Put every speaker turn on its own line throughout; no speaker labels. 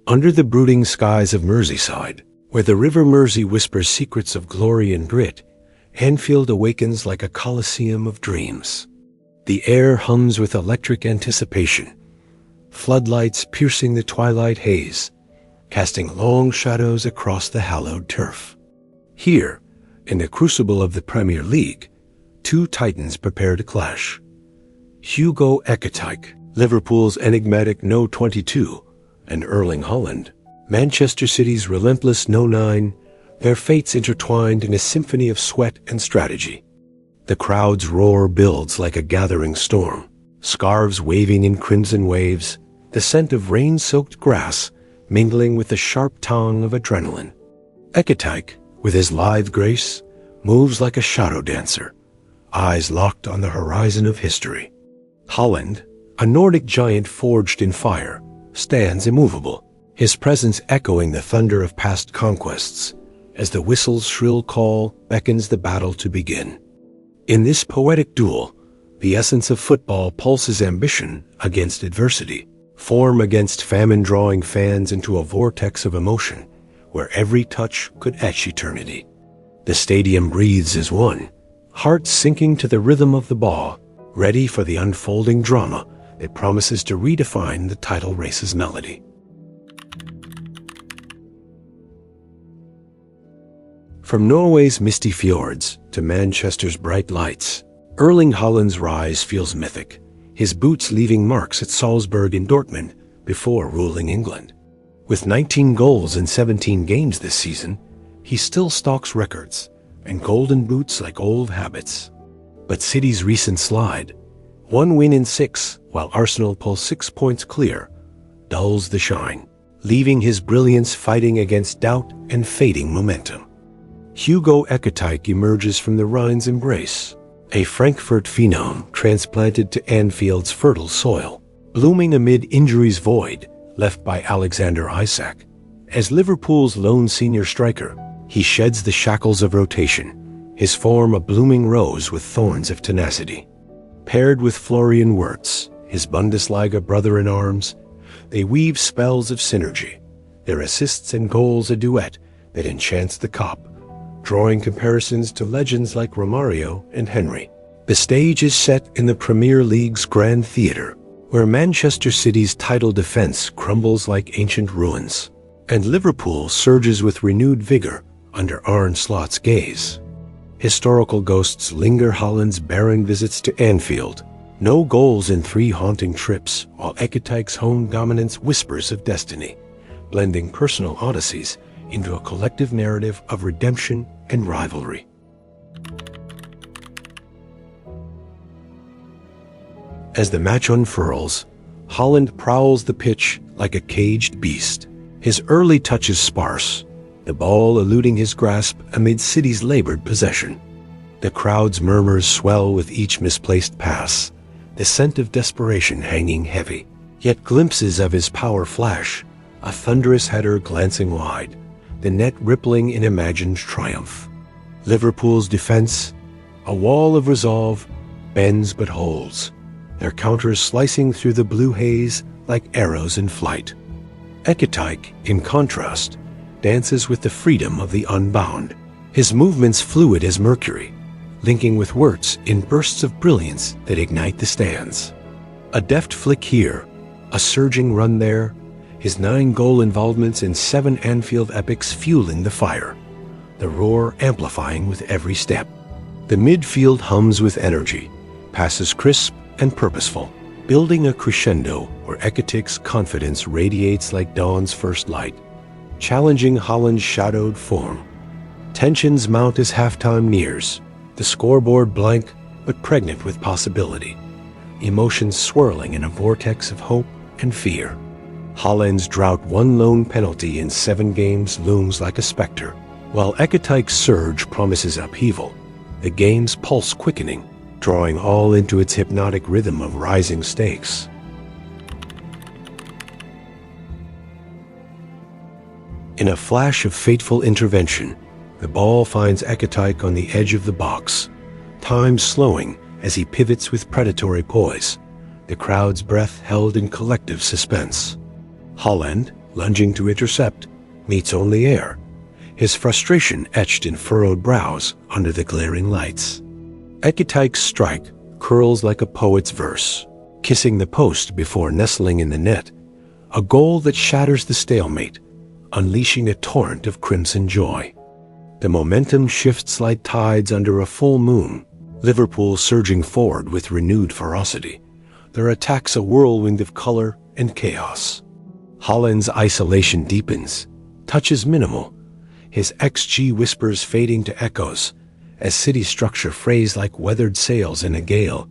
Under the brooding skies of Merseyside, where the River Mersey whispers secrets of glory and grit, Anfield awakens like a coliseum of dreams. The air hums with electric anticipation, floodlights piercing the twilight haze, casting long shadows across the hallowed turf. Here, in the crucible of the Premier League, two titans prepare to clash. Hugo Ekitike, Liverpool's enigmatic No. 22, and Erling Haaland, Manchester City's relentless No. 9, their fates intertwined in a symphony of sweat and strategy. The crowd's roar builds like a gathering storm, scarves waving in crimson waves, the scent of rain-soaked grass mingling with the sharp tongue of adrenaline. Ekitike, with his lithe grace, moves like a shadow dancer, eyes locked on the horizon of history. Haaland, a Nordic giant forged in fire, stands immovable, his presence echoing the thunder of past conquests, as the whistle's shrill call beckons the battle to begin. In this poetic duel, the essence of football pulses ambition against adversity, form against famine, drawing fans into a vortex of emotion where every touch could etch eternity. The stadium breathes as one, hearts sinking to the rhythm of the ball, ready for the unfolding drama that promises to redefine the title race's melody. From Norway's misty fjords to Manchester's bright lights, Erling Haaland's rise feels mythic, his boots leaving marks at Salzburg and Dortmund before ruling England. With 19 goals in 17 games this season, he still stalks records and golden boots like old habits. But City's recent slide, 1 win in 6 while Arsenal pull 6 points clear, dulls the shine, leaving his brilliance fighting against doubt and fading momentum. Hugo Ekitike emerges from the Rhine's embrace, a Frankfurt phenom transplanted to Anfield's fertile soil, blooming amid injuries void left by Alexander Isak. As Liverpool's lone senior striker, he sheds the shackles of rotation, his form a blooming rose with thorns of tenacity. Paired with Florian Wirtz, his Bundesliga brother-in-arms, they weave spells of synergy, their assists and goals a duet that enchants the cop, drawing comparisons to legends like Romario and Henry. The stage is set in the Premier League's Grand Theatre, where Manchester City's title defense crumbles like ancient ruins, and Liverpool surges with renewed vigor under Arne Slot's gaze. Historical ghosts linger Haaland's barren visits to Anfield, no goals in 3 haunting trips, while Ekitike's home dominance whispers of destiny, blending personal odysseys into a collective narrative of redemption and rivalry. As the match unfurls, Haaland prowls the pitch like a caged beast, his early touches sparse, the ball eluding his grasp amid City's labored possession. The crowd's murmurs swell with each misplaced pass, the scent of desperation hanging heavy. Yet glimpses of his power flash, a thunderous header glancing wide, the net rippling in imagined triumph. Liverpool's defense, a wall of resolve, bends but holds, their counters slicing through the blue haze like arrows in flight. Ekitike, in contrast, dances with the freedom of the unbound, his movements fluid as mercury, linking with Wirtz in bursts of brilliance that ignite the stands. A deft flick here, a surging run there, his 9-goal involvements in 7 Anfield epics fueling the fire, the roar amplifying with every step. The midfield hums with energy, passes crisp and purposeful, building a crescendo where Ekitike's confidence radiates like dawn's first light, challenging Haaland's shadowed form. Tensions mount as halftime nears, the scoreboard blank but pregnant with possibility, emotions swirling in a vortex of hope and fear. Haaland's drought 1 lone penalty in 7 games looms like a specter, while Ekitike's surge promises upheaval, the game's pulse quickening, drawing all into its hypnotic rhythm of rising stakes. In a flash of fateful intervention, the ball finds Ekitike on the edge of the box, time slowing as he pivots with predatory poise, the crowd's breath held in collective suspense. Haaland, lunging to intercept, meets only air, his frustration etched in furrowed brows under the glaring lights. Ekitike's strike curls like a poet's verse, kissing the post before nestling in the net, a goal that shatters the stalemate, unleashing a torrent of crimson joy. The momentum shifts like tides under a full moon, Liverpool surging forward with renewed ferocity, their attacks a whirlwind of color and chaos. Haaland's isolation deepens, touches minimal, his XG whispers fading to echoes, as city structure frays like weathered sails in a gale.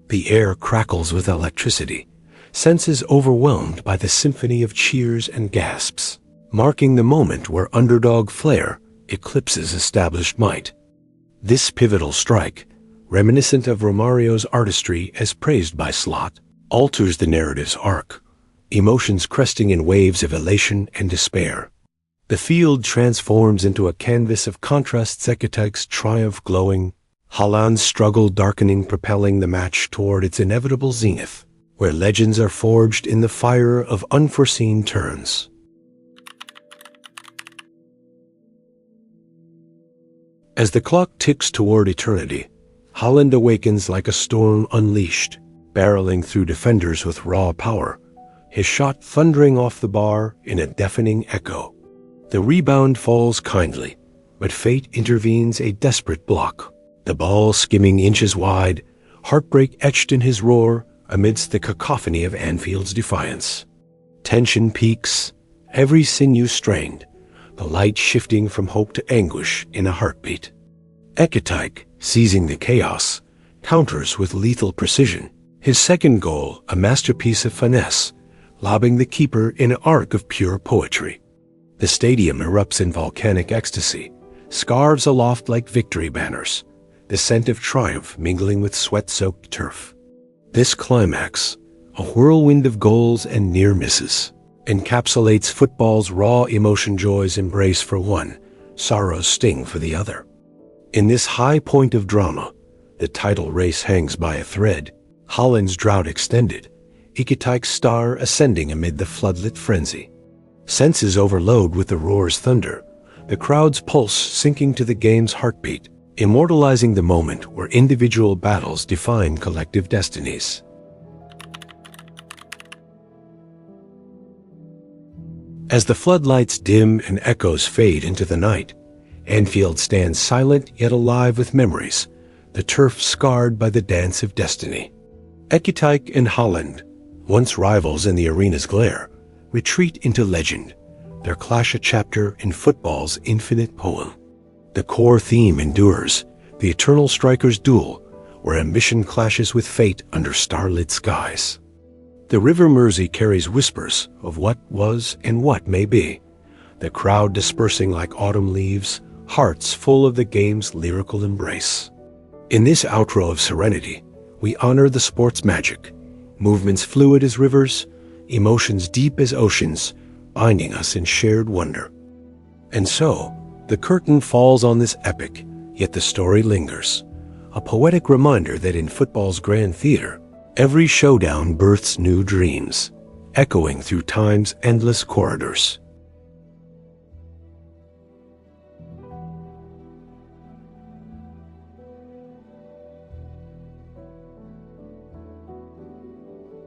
The air crackles with electricity, senses overwhelmed by the symphony of cheers and gasps, marking the moment where underdog flair eclipses established might. This pivotal strike, reminiscent of Romario's artistry as praised by Slot, alters the narrative's arc, emotions cresting in waves of elation and despair. The field transforms into a canvas of contrasts, Ekitike's triumph glowing, Haaland's struggle darkening, propelling the match toward its inevitable zenith, where legends are forged in the fire of unforeseen turns. As the clock ticks toward eternity, Haaland awakens like a storm unleashed, barreling through defenders with raw power, his shot thundering off the bar in a deafening echo. The rebound falls kindly, but fate intervenes, a desperate block. The ball skimming inches wide, heartbreak etched in his roar amidst the cacophony of Anfield's defiance. Tension peaks, every sinew strained, the light shifting from hope to anguish in a heartbeat. Ekitike, seizing the chaos, counters with lethal precision, his second goal a masterpiece of finesse, lobbing the keeper in an arc of pure poetry. The stadium erupts in volcanic ecstasy, scarves aloft like victory banners, the scent of triumph mingling with sweat-soaked turf. This climax, a whirlwind of goals and near misses, encapsulates football's raw emotion, joy's embrace for one, sorrow's sting for the other. In this high point of drama, the title race hangs by a thread, Haaland's drought extended, Ekitike's star ascending amid the floodlit frenzy. Senses overload with the roar's thunder, the crowd's pulse sinking to the game's heartbeat, immortalizing the moment where individual battles define collective destinies. As the floodlights dim and echoes fade into the night, Anfield stands silent yet alive with memories, the turf scarred by the dance of destiny. Ekitike and Haaland, once rivals in the arena's glare, retreat into legend, their clash a chapter in football's infinite poem. The core theme endures, the eternal striker's duel, where ambition clashes with fate under starlit skies. The River Mersey carries whispers of what was and what may be, the crowd dispersing like autumn leaves, hearts full of the game's lyrical embrace. In this outro of serenity, we honor the sport's magic, movements fluid as rivers, emotions deep as oceans, binding us in shared wonder. And so, the curtain falls on this epic, yet the story lingers, a poetic reminder that in football's grand theater, every showdown births new dreams, echoing through time's endless corridors.